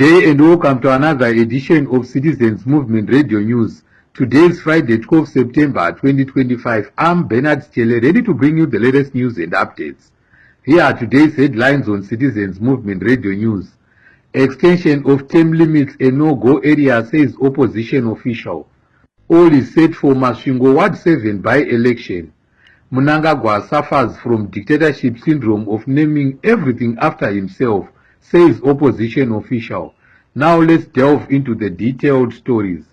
day and welcome to another edition of Citizens Movement Radio News. Today is Friday, 12 September 2025. I'm Bernard Stele, ready to bring you the latest news and updates. Here are today's headlines on Citizens Movement Radio News. Extension of term limits in no-go area, says opposition official. All is set for Masvingo Ward 7 by-election. Mnangagwa suffers from dictatorship syndrome of naming everything after himself, says opposition official. Now let's delve into the detailed stories.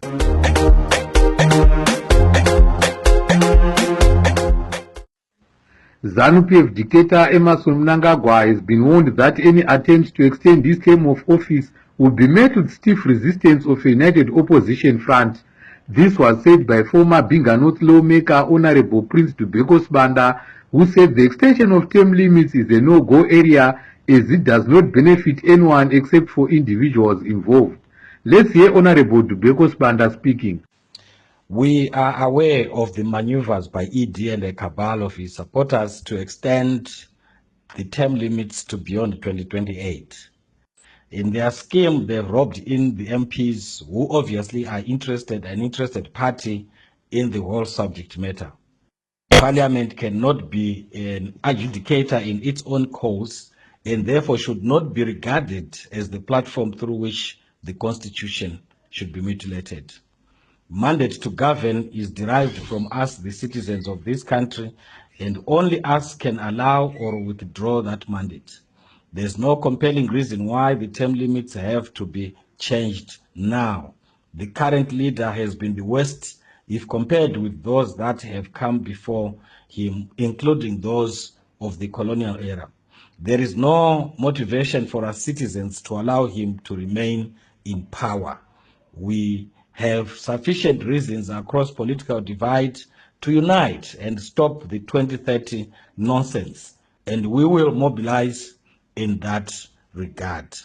ZANU-PF dictator Emmerson Mnangagwa has been warned that any attempts to extend his term of office will be met with stiff resistance of a united opposition front. This was said by former Binga North lawmaker Honorable Prince Dubekos Banda, who said the extension of term limits is a no-go area as it does not benefit anyone except for individuals involved. Let's hear Honorable Dubekos Banda speaking. We are aware of the maneuvers by ED and a cabal of his supporters to extend the term limits to beyond 2028. In their scheme, they robbed in the MPs who obviously are an interested party in the whole subject matter. Parliament cannot be an adjudicator in its own cause and therefore should not be regarded as the platform through which the Constitution should be mutilated. Mandate to govern is derived from us, the citizens of this country, and only us can allow or withdraw that mandate. There's no compelling reason why the term limits have to be changed now. The current leader has been the worst if compared with those that have come before him, including those of the colonial era. There is no motivation for us citizens to allow him to remain in power. We have sufficient reasons across political divide to unite and stop the 2030 nonsense, and we will mobilize in that regard.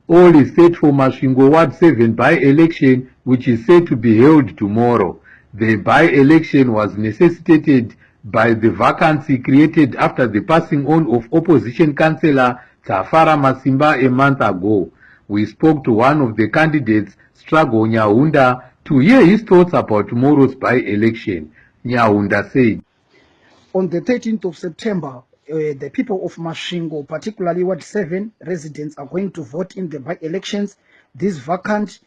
All is set for Masvingo Ward 7 by-election, which is set to be held tomorrow. The by-election was necessitated by the vacancy created after the passing on of opposition councillor Tafara Masimba a month ago. We spoke to one of the candidates, Strago Nyahunda, to hear his thoughts about tomorrow's by-election. Nyahunda said, on the 13th of September, the people of Masvingo, particularly Ward 7 residents, are going to vote in the by-elections. This vacant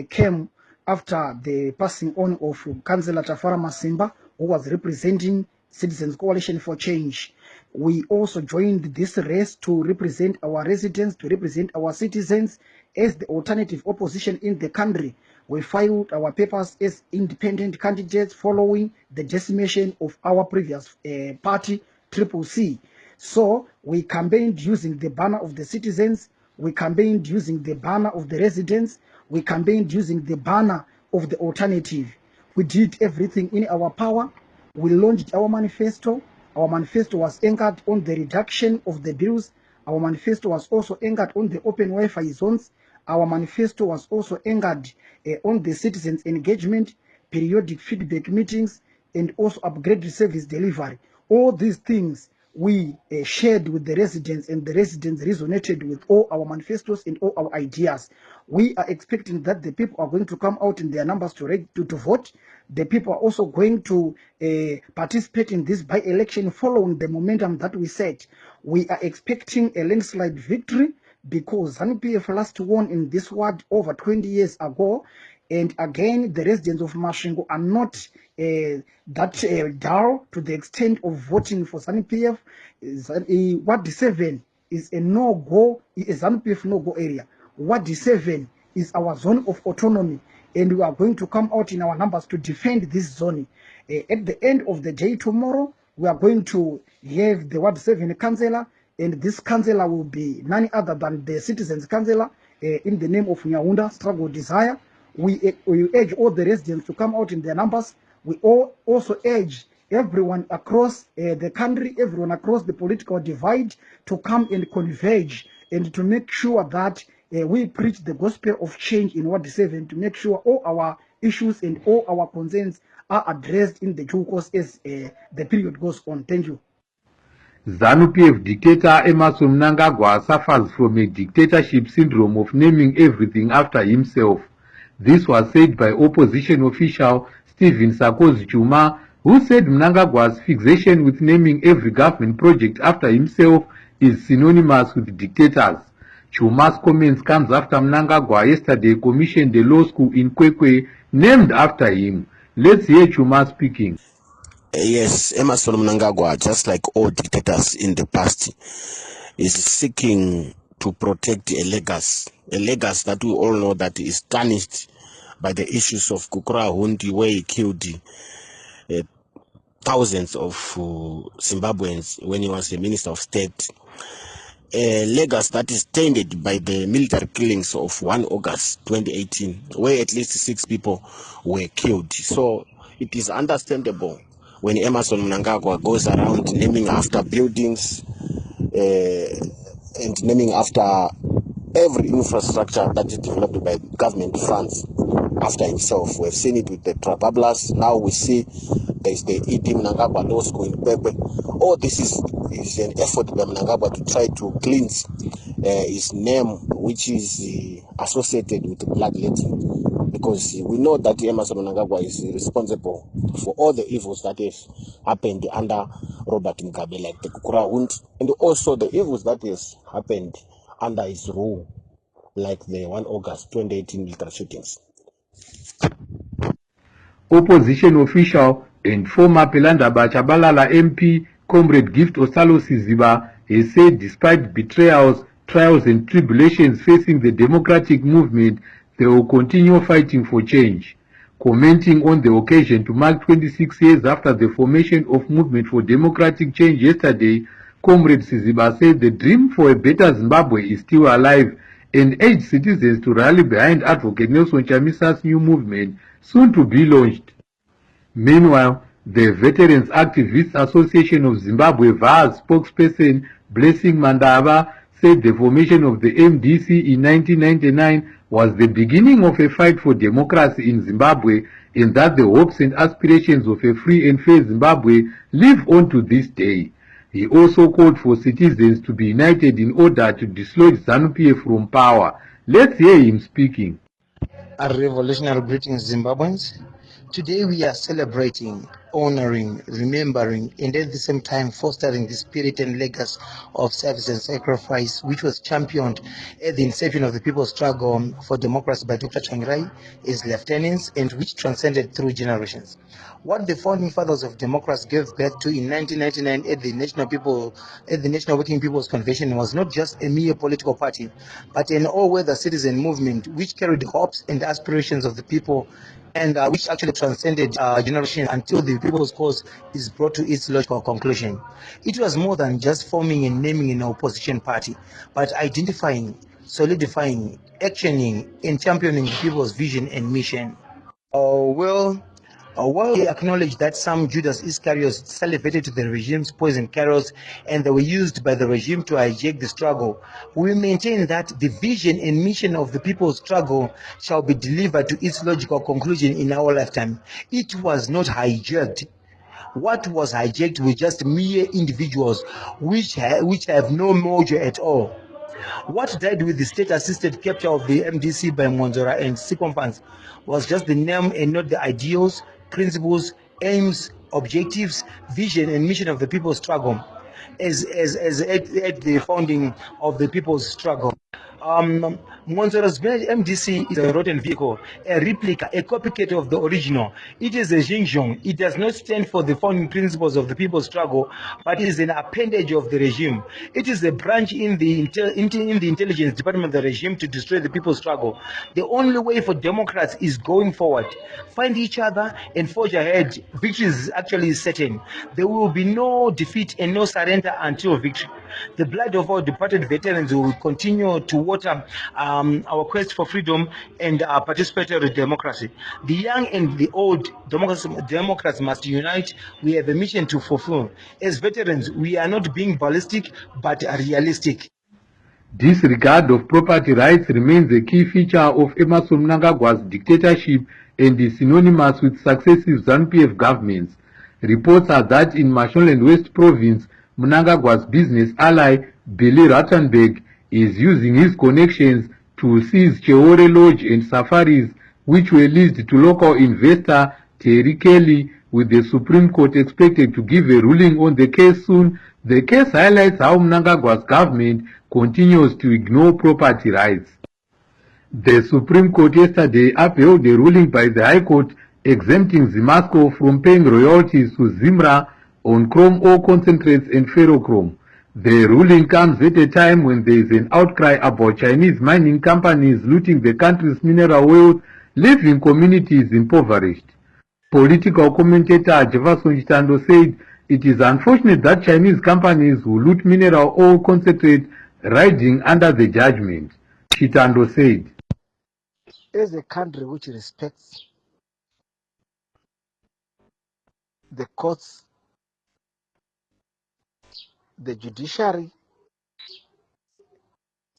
came after the passing on of Councillor Tafara Masimba, who was representing Citizens Coalition for Change. We also joined this race to represent our residents, to represent our citizens as the alternative opposition in the country. We filed our papers as independent candidates following the decimation of our previous party, Triple C. So we campaigned using the banner of the citizens, we campaigned using the banner of the residents, we campaigned using the banner of the alternative. We did everything in our power. We launched our manifesto. Our manifesto was anchored on the reduction of the bills. Our manifesto was also anchored on the open Wi-Fi zones. Our manifesto was also anchored on the citizens' engagement, periodic feedback meetings, and also upgraded service delivery. All these things we shared with the residents, and the residents resonated with all our manifestos and all our ideas. We are expecting that the people are going to come out in their numbers to vote. The people are also going to participate in this by-election following the momentum that we set. We are expecting a landslide victory because ZANU-PF last won in this ward over 20 years ago. And again, the residents of Masvingo are not that dull to the extent of voting for ZANU-PF. Ward 7 is a no-go, a ZANU-PF no-go area. Ward 7 is our zone of autonomy, and we are going to come out in our numbers to defend this zone. At the end of the day tomorrow, we are going to have the Ward 7 councillor, and this councillor will be none other than the citizens councillor in the name of Nyahunda, Struggle Desire. We urge all the residents to come out in their numbers. We also urge everyone across the country, everyone across the political divide to come and converge and to make sure that we preach the gospel of change in Ward 7, to make sure all our issues and all our concerns are addressed in the due course as the period goes on. Thank you. ZANU-PF dictator Emerson Mnangagwa suffers from a dictatorship syndrome of naming everything after himself. This was said by opposition official Stephen Sarkozy Chuma, who said Mnangagwa's fixation with naming every government project after himself is synonymous with dictators. Chuma's comments comes after Mnangagwa yesterday commissioned a law school in Kwekwe named after him. Let's hear Chuma speaking. Yes, Emerson Mnangagwa, just like all dictators in the past, is seeking to protect a legacy that we all know that is tarnished by the issues of Kukurahundi, where he killed thousands of Zimbabweans when he was a minister of state. A legacy that is tainted by the military killings of 1 August 2018, where at least 6 people were killed. So it is understandable when Emerson Mnangagwa goes around naming after buildings and naming after every infrastructure that is developed by government funds after himself. We've seen it with the Trabablas. Now we see there's the E.D. Mnangagwa Law School in Pepe. All this is an effort by Mnangagwa to try to cleanse his name, which is associated with bloodletting. Because we know that Emerson Mnangagwa is responsible for all the evils that have happened under Robert Mugabe, like the Kukura Hunt, and also the evils that has happened under his rule, like the 1 August 2018 military shootings. Opposition official and former Pelanda Bachabalala MP, Comrade Gift Osalo Siziba, has said despite betrayals, trials and tribulations facing the democratic movement, they will continue fighting for change. Commenting on the occasion to mark 26 years after the formation of Movement for Democratic Change yesterday, Comrade Siziba said the dream for a better Zimbabwe is still alive and urged citizens to rally behind Advocate Nelson Chamisa's new movement, soon to be launched. Meanwhile, the Veterans Activists Association of Zimbabwe VAZ spokesperson Blessing Mandaba said the formation of the MDC in 1999 was the beginning of a fight for democracy in Zimbabwe, and that the hopes and aspirations of a free and fair Zimbabwe live on to this day. He also called for citizens to be united in order to dislodge ZANU-PF from power. Let's hear him speaking. Revolutionary greetings, Zimbabweans. Today we are celebrating, honoring, remembering, and at the same time fostering the spirit and legacy of service and sacrifice which was championed at the inception of the people's struggle for democracy by Dr. Changirai, his lieutenants, and which transcended through generations. What the founding fathers of democracy gave birth to in 1999 at the National Working People's Convention was not just a mere political party, but an all-weather citizen movement which carried the hopes and aspirations of the people, and which actually transcended generations until the people's cause is brought to its logical conclusion. It was more than just forming and naming an opposition party, but identifying, solidifying, actioning, and championing the people's vision and mission. While we acknowledge that some Judas Iscariot salivated to the regime's poison carols and they were used by the regime to hijack the struggle, we maintain that the vision and mission of the people's struggle shall be delivered to its logical conclusion in our lifetime. It was not hijacked. What was hijacked were just mere individuals which have no mojo at all. What died with the state-assisted capture of the MDC by Monzora and sycophants was just the name and not the ideals, principles, aims, objectives, vision, and mission of the people's struggle as at the founding of the people's struggle. Monzora's MDC is a rotten vehicle, a replica, a copycat of the original. It is a Xinjiang. It does not stand for the founding principles of the people's struggle, but it is an appendage of the regime. It is a branch in the intelligence department of the regime to destroy the people's struggle. The only way for Democrats is going forward, find each other and forge ahead. Victory is actually certain. There will be no defeat and no surrender until victory. The blood of our departed veterans will continue to water our quest for freedom and participatory democracy. The young and the old Democrats must unite. We have a mission to fulfill. As veterans, we are not being ballistic, but realistic. Disregard of property rights remains a key feature of Emerson Mnangagwa's dictatorship and is synonymous with successive ZANU-PF governments. Reports are that in Mashonaland West Province, Mnangagwa's business ally, Billy Rattenberg, is using his connections to seize Cheore Lodge and safaris, which were leased to local investor Terry Kelly, with the Supreme Court expected to give a ruling on the case soon. The case highlights how Mnangagwa's government continues to ignore property rights. The Supreme Court yesterday upheld the ruling by the High Court exempting Zimasco from paying royalties to Zimra on chrome ore concentrates and ferrochrome. The ruling comes at a time when there is an outcry about Chinese mining companies looting the country's mineral wealth, leaving communities impoverished. Political commentator Jefferson Chitando said it is unfortunate that Chinese companies will loot mineral ore concentrate riding under the judgment. Chitando said, as a country which respects the courts, the judiciary,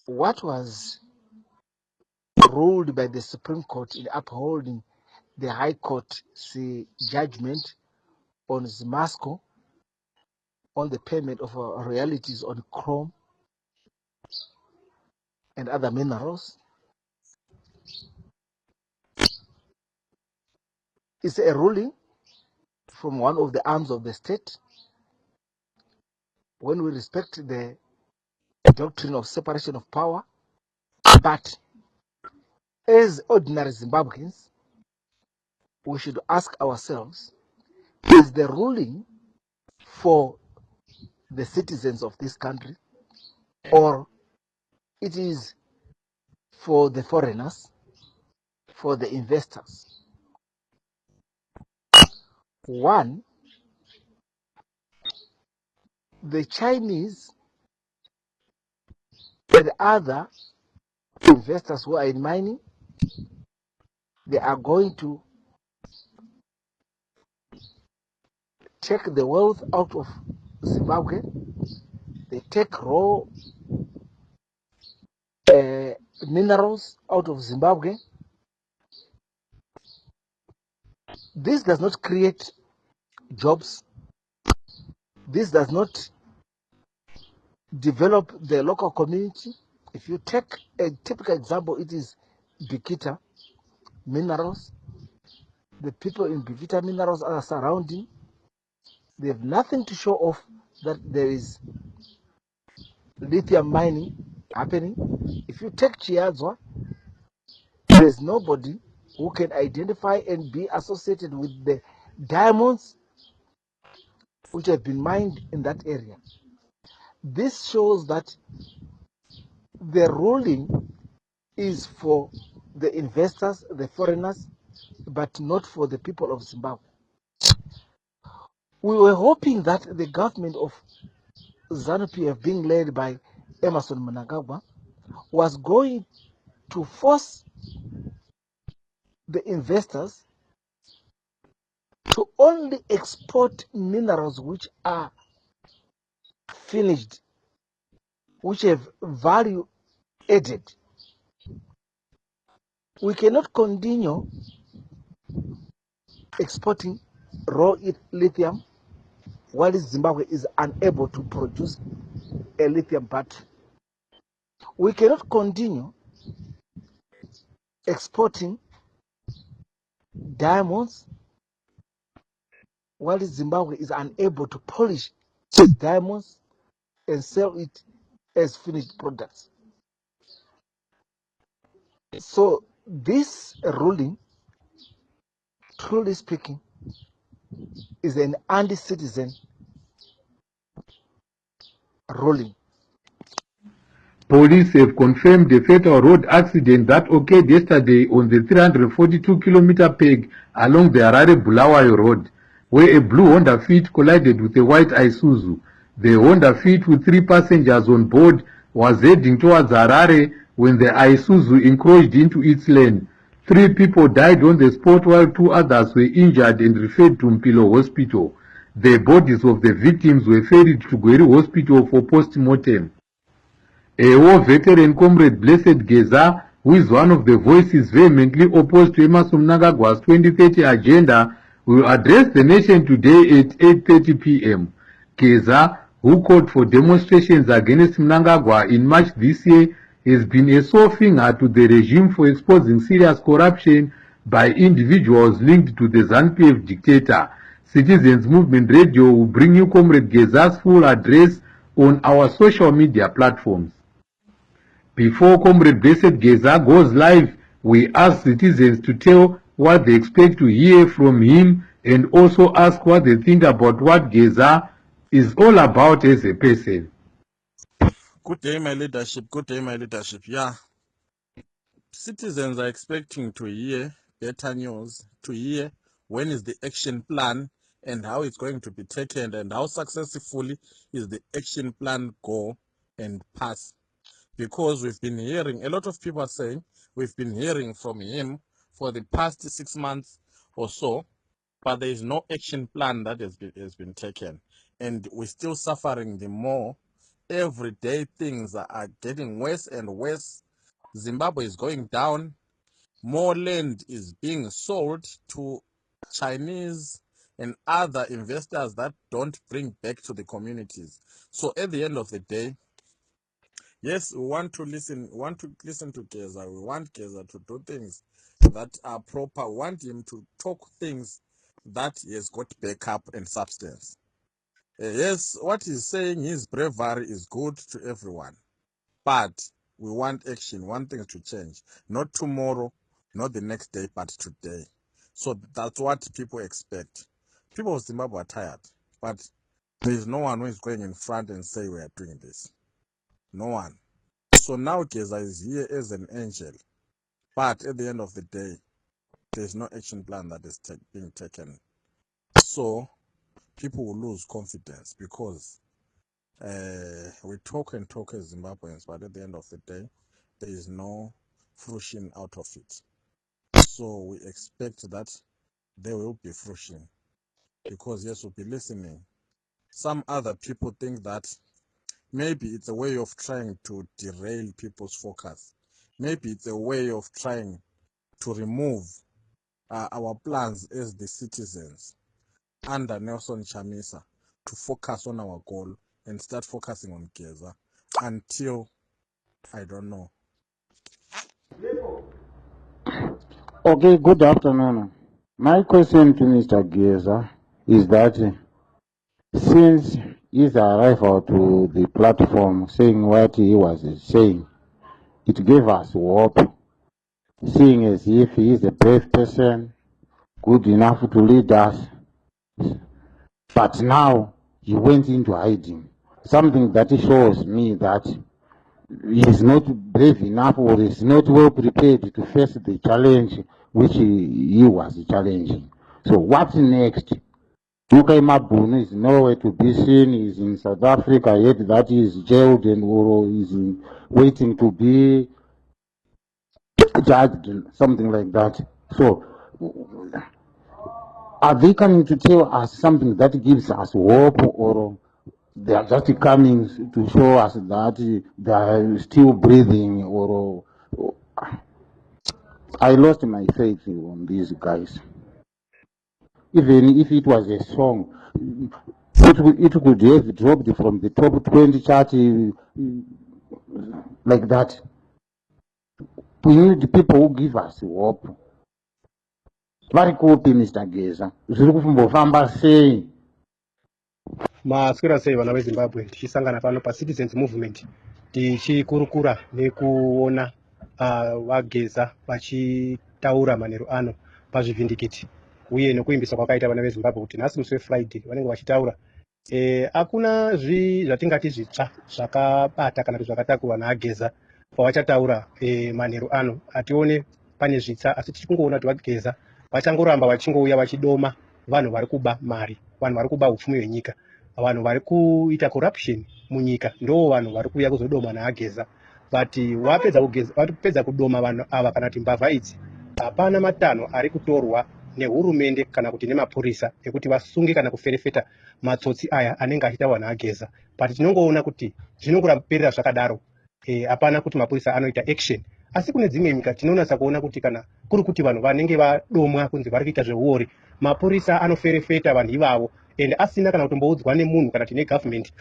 what was ruled by the Supreme Court in upholding the High Court's judgment on Zimasco on the payment of royalties on chrome and other minerals is a ruling from one of the arms of the state when we respect the doctrine of separation of power. But as ordinary Zimbabweans, we should ask ourselves, is the ruling for the citizens of this country, or it is for the foreigners, for the investors? One, the Chinese and other investors who are in mining, they are going to take the wealth out of Zimbabwe. They take raw minerals out of Zimbabwe. This does not create jobs. This does not develop the local community. If you take a typical example, it is Bikita minerals. The people in Bikita minerals are surrounding. They have nothing to show off that there is lithium mining happening. If you take Chiadzwa, there is nobody who can identify and be associated with the diamonds which have been mined in that area. This shows that the ruling is for the investors, the foreigners, but not for the people of Zimbabwe. We were hoping that the government of ZANU-PF, being led by Emmerson Mnangagwa, was going to force the investors to only export minerals which are finished, which have value added. We cannot continue exporting raw lithium while Zimbabwe is unable to produce a lithium battery. We cannot continue exporting diamonds while Zimbabwe is unable to polish its diamonds and sell it as finished products. So this ruling, truly speaking, is an anti-citizen ruling. Police have confirmed the fatal road accident that occurred yesterday on the 342-kilometer peg along the Harare-Bulawayo Road, where a blue Honda Fit collided with a white Isuzu. The Honda Fit, with 3 passengers on board, was heading towards Harare when the Isuzu encroached into its lane. 3 people died on the spot while 2 others were injured and referred to Mpilo Hospital. The bodies of the victims were ferried to Gweri Hospital for post-mortem. A war veteran, Comrade Blessed Geza, who is one of the voices vehemently opposed to Emmerson Mnangagwa's 2030 agenda, will address the nation today at 8:30 p.m. Geza, who called for demonstrations against Mnangagwa in March this year, has been a sore finger to the regime for exposing serious corruption by individuals linked to the ZANU-PF dictator. Citizens Movement Radio will bring you Comrade Geza's full address on our social media platforms. Before Comrade Blessed Geza goes live, we ask citizens to tell what they expect to hear from him and also ask what they think about what Geza is all about as a person. Good day, my leadership. Good day, my leadership. Yeah. Citizens are expecting to hear better news, to hear when is the action plan and how it's going to be taken and how successfully is the action plan go and pass. Because we've been hearing, a lot of people are saying, we've been hearing from him for the past 6 months or so, but there is no action plan that has been taken. And we're still suffering the more. Everyday things are getting worse and worse. Zimbabwe is going down. More land is being sold to Chinese and other investors that don't bring back to the communities. So at the end of the day, yes, we want to listen to Geza. We want Geza to do things that are proper. We want him to talk things that he has got backup and substance. Yes, what he's saying, his bravery is good to everyone. But we want action, we want things to change. Not tomorrow, not the next day, but today. So that's what people expect. People of Zimbabwe are tired, but there is no one who is going in front and say we are doing this. No one. So now Geza is here as an angel. But at the end of the day, there's no action plan that is being taken. So people will lose confidence because we talk and talk as Zimbabweans, but at the end of the day, there is no fruition out of it. So we expect that there will be fruition because yes, we'll be listening. Some other people think that maybe it's a way of trying to derail people's focus. Maybe it's a way of trying to remove our plans as the citizens under Nelson Chamisa to focus on our goal and start focusing on Geza until, I don't know. Okay, good afternoon. My question to Mr. Geza is that since his arrival to the platform saying what he was saying, it gave us hope, seeing as if he is a brave person, good enough to lead us. But now he went into hiding, something that shows me that he is not brave enough or is not well prepared to face the challenge which he was challenging. So what's next? Dukai Mabunu is nowhere to be seen. He's in South Africa, yet that he is jailed and or is waiting to be judged, something like that. So are they coming to tell us something that gives us hope, or they are just coming to show us that they are still breathing, or I lost my faith on these guys. Even if it was a song, it could have dropped from the top 20 chart like that. We need people who give us hope. Vari kupi Mr. Geza? Zviri kumbofamba sei? Maswera sei vana vezimbabwe tichisangana pano pacitizens movement tichikurukura nekuona vageza vachitaura manheru ano pazvivhindikiti uye nekuimbisa kwakaita vana vezimbabwe kuti nhasi musi wefriday vanenge vachitaura. Hakuna zvatingati zvitsva zvakabata kana kuti zvakatakurwa naageza pavachataura manheru ano. Hatione pane zvitsva, asi tichi kungoona kuti vageza vachangoramba vachingouya vachidoma vanhu vari kuba mari, vanhu vari kuba upfumi hwenyika, vanhu vari kuita corruption munyika, ndo vanhu vari kuuya kuzodoma naageza. But vapedza kudoma vanhu ava kana kuti mbavha idzi, hapana matanho ari kutorwa nehurumende kana kuti nemapurisa ekuti vasunge kana kuferefeta matsotsi aya anenge achitaurwa naageza. But tinongoona kuti zvinongoraperera zvakadaro, hapana kuti mapurisa anoita action. Asi kune dzimwe nyika tinonasa kuona kuti kana kuri kuti vanhu vanenge vadomwa kunzi vari kuita zveuori, mapurisa anoferefeta vanhu ivavo and asina kana kutomboudzwa nemunhu kana kuti negovernment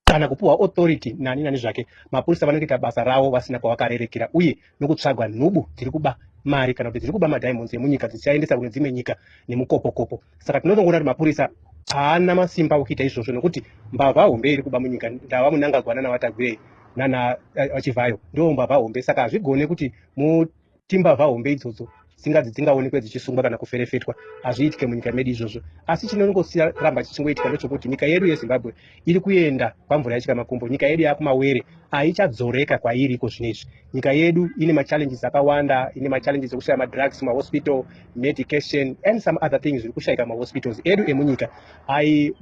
kana kupuwa authority nani zvake. Mapurisa vanoita basa ravo vasina kwavakarerekera uye nokutsvagwa nhubu dziri kuba mari kana kuti dziri kuba madiamonds emunyika dzichiaendesa kune dzimwe nyika nemukopo-kopo. Saka tinotongoona kuti mapurisa haana masimba okuita izvozvo nokuti mbavha hombe iri kuba munyika. Ndava Mnangagwa nana Vatagwirei nana Chivhayo ndo mbavha hombe. Saka hazvigone kuti muti mbavha hombe idzodzo dzingaonekwe dzichisungwa kana kuferefetwa. Hazviitike munyika medu izvozvo. Asi chinongosiramba chichingoitika ndechekuti nyika yedu yeZimbabwe iri kuenda pamvura yachika makumbo. Nyika yedu yakumawere haichadzoreka kwairiko zvinezvi. Nyika yedu ine machallenges akawanda, ine machallenges ekushaya madrugs mahospital, medication and some other things zviri kushayika mahospitals edu emunyika. I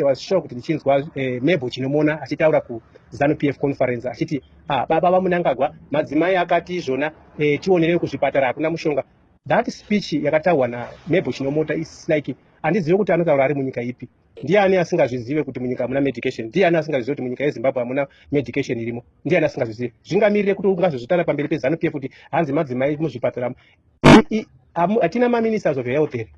was shocked kuti ndichinzwa Mebo Chinomona achitaura kuZANU-PF conference achiti baba vaMnangagwa madzimai akati izvona tionerei kuzvipatara hakuna mushonga. That speech yakataurwa naMebo Chinomota is like handizivi kuti anotaura ari munyika ipi. Ndiani asingazvizive kuti munyika hamuna medication? Ndiani asingazvizive kuti munyika yeZimbabwe hamuna medication irimo? Ndiani asingazvizive? Zvingamirire kuti ungazozvitaura pamberi peZANU-PF kuti hanzi madzimai muzvipatara. Hatina maministers of health here.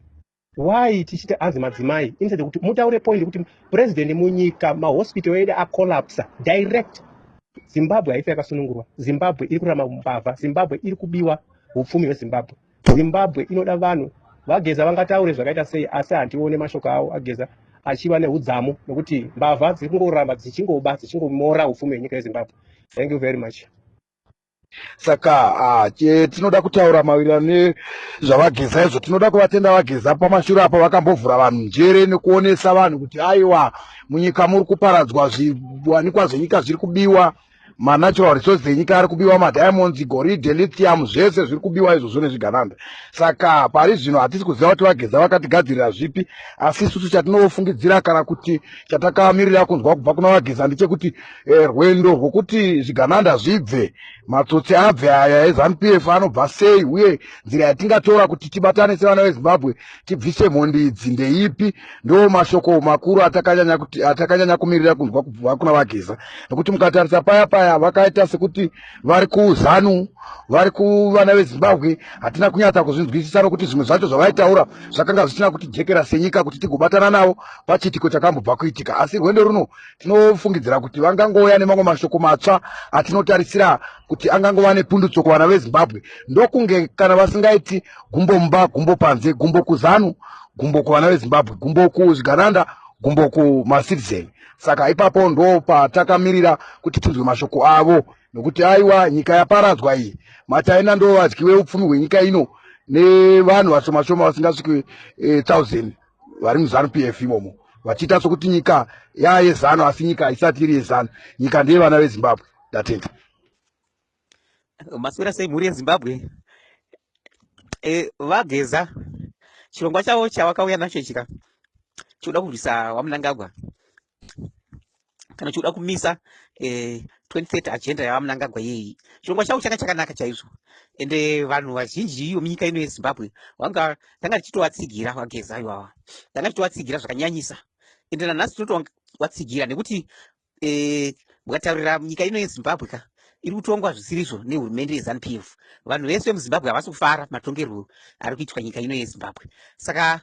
Why tichiti hanzi madzimai? Instead kuti mutaure point kuti president munyika mahospital edu akolapsa direct. Zimbabwe haifa yakasunungurwa. Zimbabwe iri kurama mbavha. Zimbabwe iri kubiwa hupfumi hweZimbabwe. Zimbabwe inoda vanhu vageza vangataure zvakaita sei asi handione mashoko avo ageza achiva neudzamu nokuti mbavha dziri kungoramba dzichingomora hupfumi hwenyika yeZimbabwe. Thank you very much. Saka tinoda kutaura mawirirano nezvavageza izvo. Tinoda kuvatenda vageza pamashure apa vakambovhura vanhu njere nekuonesa vanhu kuti aiwa munyika muri kuparadzwa zviwanikwa zvenyika zviri kubiwa, manatural resources enyika ari kubiwa, madiamonds, goridhe, lithium, zvese zviri kubiwa izvozvo nezvigananda. Saka pari zvino hatisi kuziva kuti vageza vakatigadzirira zvipi, asi isusu chatinofungidzira kana kuti chatakamirira kunzwa kubva kuna vageza ndechekuti rwendo rwokuti zvigananda zvibve, matsotsi abve aya eZANU-PF anobva sei, uye nzira yatingatora kuti tibatane sevana veZimbabwe tibvise mhondi idzi ndeipi, ndo mashoko makuru atakanyanya kumirira kunzwa kubva kuna vageza. Nokuti mukatarisa paya vakaita sekuti vari kuZANU, vari kuvana veZimbabwe, hatina kunyatsa kuzvinzwisisa nokuti zvimwe zvacho zvavaitaura zvakanga zvisina kutijekera senyika kuti tigobatana navo pachiitiko chakambobva kuitika. Asi rwendo runo tinofungidzira kuti vangangouya nemamwe mashoko matsva atinotarisira kuti angangova nepundutso kuvana veZimbabwe. Ndokunge kana vasingaiti gumbo mumba gumbo panze, gumbo kuZANU, gumbo kuvana veZimbabwe, gumbo kuzvigananda, gumbo kumacitizen. Saka ipapo ndo patakamirira kuti tinzwe mashoko avo, nokuti aiwa nyika yaparadzwa iyi, mataina ndo vadyiwe upfumi hwenyika ino nevanhu vashoma vasingasviki 1000 vari muZANU-PF imomo, vachiita sokuti nyika yayeZANU asi nyika haisati iri yeZANU, nyika ndeye vana veZimbabwe. Ndatenda. Maswera sei mhuri yeZimbabwe vageza chirongwa chavo chavakauya nacho chika choda kurwisa waMnangagwa kana choda kumisa 2030 agenda yaMnangagwa yeyi. Chirongwa chavo changa chakanaka chaizvo, ende vanhu vazhinji munyika ino yeZimbabwe tanga tichitovatsigira vageza ivava, tanga tichitovatsigira zvakanyanyisa, ende nanhasi tinotovatsigira nekuti mukataurira nyika ino yeZimbabwe iri kutongwa zvisirizvo nehurumende yeZANU-PF. Vanhu vese vemuZimbabwe havasi kufara matongerwo ari kuitwa nyika ino yeZimbabwe. Saka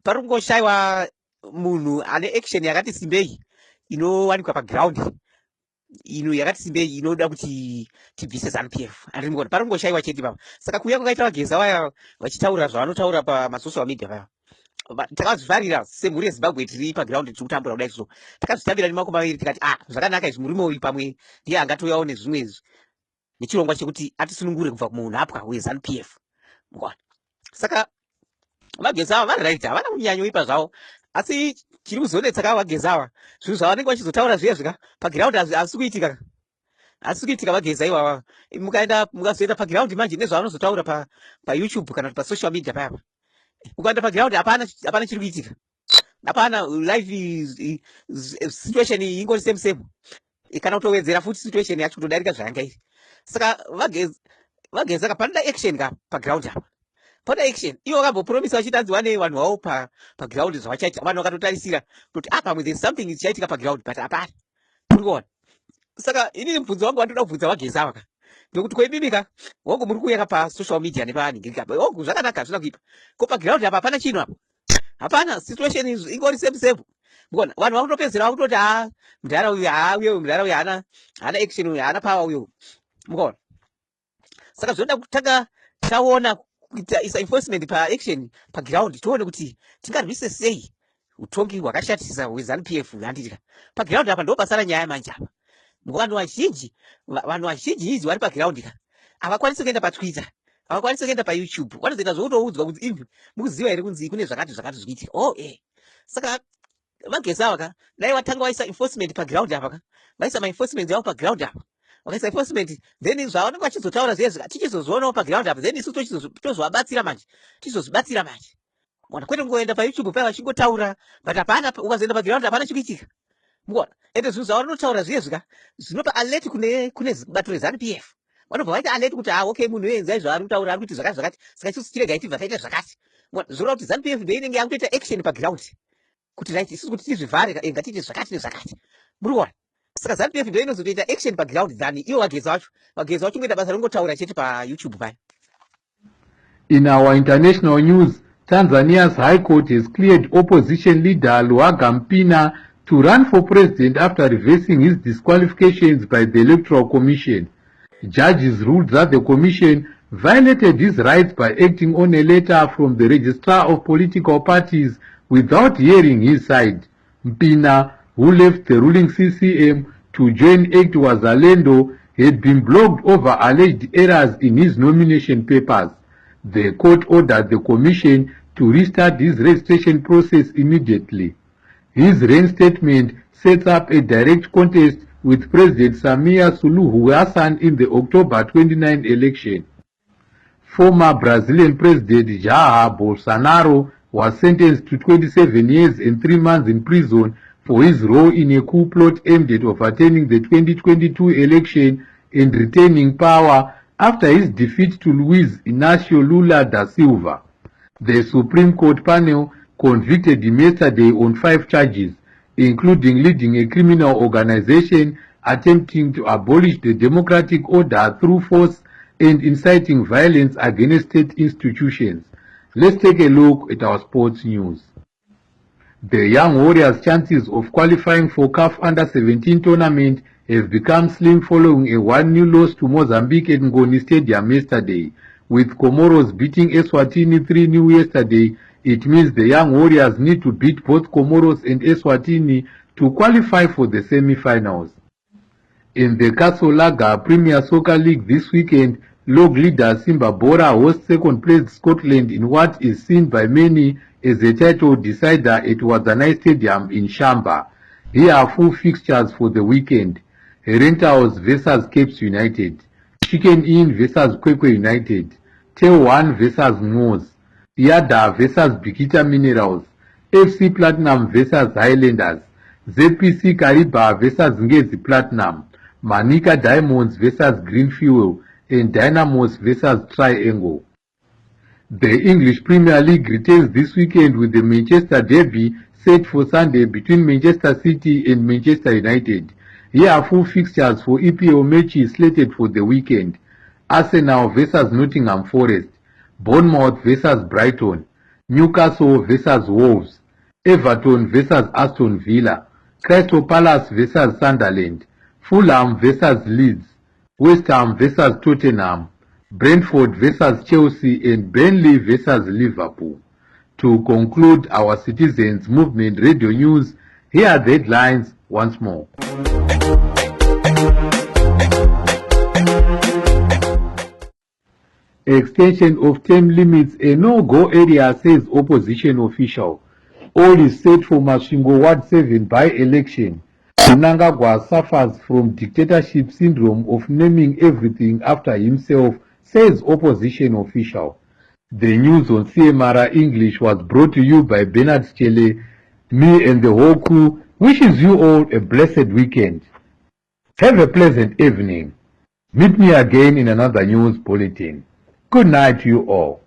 pari kungoshayiwa munhu ane action yakati simbei inowanikwa paground, ino yakati simbei inoda kuti tibvise ZANU-PF. Andimona pari kungoshayiwa chete baba. Saka kuuya kwakaita vageza vaya vachitaura zvavanotaura pamasocial media vaya, takazvifarira semhuri yeZimbabwe tiri paground tiri kutambura kudai izvo, takazvitambira nemaoko maviri tikati zvakanaka izvi murimo uyu pamwe ndiye angatoyawo nezvimwe izvi nechirongwa chekuti atisunungure kubva kumunhapwa weZANU-PF. Saka vageza ava variraiti havana kunyanyo ipa zvavo, asi chiri kuzonetsa vageza ava zvinhu zvavanenge vachizotaura zviya zvika paground hazisi kuitika vageza ivava. Mukazoenda paground manje nezvavanozotaura paYouTube kana pasocial media payapa, ukaenda paground hapana chiri kuitika, hapana. Life situation ingori same kana kutowedzera futi situation yacho kutodarika zvayanga iri. Saka vageza kapanoda action paground apa, panoda action. Ivo vakambopromisa vachitanziwa nevanhu vavo paground zvavachaita, vanhu vakatotarisira kuti pamwe there's something chichaitika paground but hapana, uri kuona. Saka inini mubvunzo wangu wandoda kubvunza vageza ava ndokuti koibibika wangu muri kuuya pasocial media nepaningirika wangu zvakanaka zvina kuipa, ko paground apa hapana chinhu apa, hapana. Situation ingori same mukaona vanhu vakutopedzera vakutoti mudhara uyu haana action uyu haana power uyu mukaona. Saka zvinoda kutanga taona kuita isa enforcement paaction paground, tione kuti tingarwise sei utongi hwakashatisa hweZANU-PF handiti paground apa ndo basa ranyaya manje apa. Vanhu vazhinji idzi vari paground ka havakwanisi kuenda paTwitter, havakwanisi kuenda paYouTube, vanozoenda zvokutoudzwa kuti imvi mukuziva here kunzi kune zvakati zvichiitika. Saka vageza ava ka dai watanga waisa enforcement paground apa ka vaisa ma-enforcement yavo paground apa wakaisa enforcement then zvavanenge vachizotaura zviye tichizozvionawo paground apa then isu tozovabatsira manje tizozvibatsira manje mwana kwete kungoenda paYouTube paya vachingotaura but hapana ukazoenda paground hapana chikuitika mukuona. Ende zvinhu zvavanotaura zviye zvika zvinopa alert kune bato reZANU-PF vanobva vaita alert kuti okay munhu uenzai zvaari kutaura ari kuiti zvakati zvakati saka isusu tiregai tibva taita zvakati zvoreva kuti ZANU-PF ndo inenge yakutoita action paground kuti right isusu kuti tizvivhare ngatiite zvakati nezvakati muri kuona. Saka ZANU-PF ndo inozotoita action paground than ivo vageza vacho kungoita basa rongotaura chete paYouTube paya. In our international news, Tanzania's High Court has cleared opposition leader Luhaga Mpina to run for president after reversing his disqualifications by the Electoral Commission. Judges ruled that the commission violated his rights by acting on a letter from the registrar of political parties without hearing his side. Mpina, who left the ruling CCM to join Act Wazalendo, had been blocked over alleged errors in his nomination papers. The court ordered the commission to restart his registration process immediately. His reinstatement sets up a direct contest with President Samia Suluhu Hassan in the October 29 election. Former Brazilian President Jair Bolsonaro was sentenced to 27 years and 3 months in prison for his role in a coup plot aimed at overturning the 2022 election and retaining power after his defeat to Luiz Inácio Lula da Silva. The Supreme Court panel convicted him yesterday on 5 charges, including leading a criminal organization attempting to abolish the democratic order through force and inciting violence against state institutions. Let's take a look at our sports news. The young Warriors' chances of qualifying for CAF Under-17 tournament have become slim following a 1-0 loss to Mozambique at Ngoni Stadium yesterday. With Comoros beating Eswatini 3-0 yesterday, it means the young Warriors need to beat both Comoros and Eswatini to qualify for the semi-finals. In the Kasolaga Premier Soccer League this weekend, log leader Simba Bora hosts second-placed Scotland in what is seen by many as a title decider at Wazanai Stadium in Shamba. Here are full fixtures for the weekend. Herentaus vs Capes United, Chicken Inn vs Kwekwe United, Tail 1 vs Moors, Yada vs Bikita Minerals, FC Platinum vs Highlanders, ZPC Kariba vs Ngezi Platinum, Manika Diamonds vs Green Fuel, and Dynamos vs Triangle. The English Premier League returns this weekend with the Manchester Derby set for Sunday between Manchester City and Manchester United. Here are full fixtures for EPL matches slated for the weekend. Arsenal vs Nottingham Forest, Bournemouth vs Brighton, Newcastle vs Wolves, Everton vs Aston Villa, Crystal Palace vs Sunderland, Fulham vs Leeds, West Ham vs Tottenham, Brentford vs Chelsea, and Burnley vs Liverpool. To conclude our Citizens Movement radio news, here are the headlines once more. Extension of term limits, a no-go area, says opposition official. All is set for Masvingo Ward 7 by-election. Mnangagwa suffers from dictatorship syndrome of naming everything after himself, says opposition official. The news on CMR English was brought to you by Bernard Chele. Me and the whole crew wishes you all a blessed weekend. Have a pleasant evening. Meet me again in another news bulletin. Good night to you all.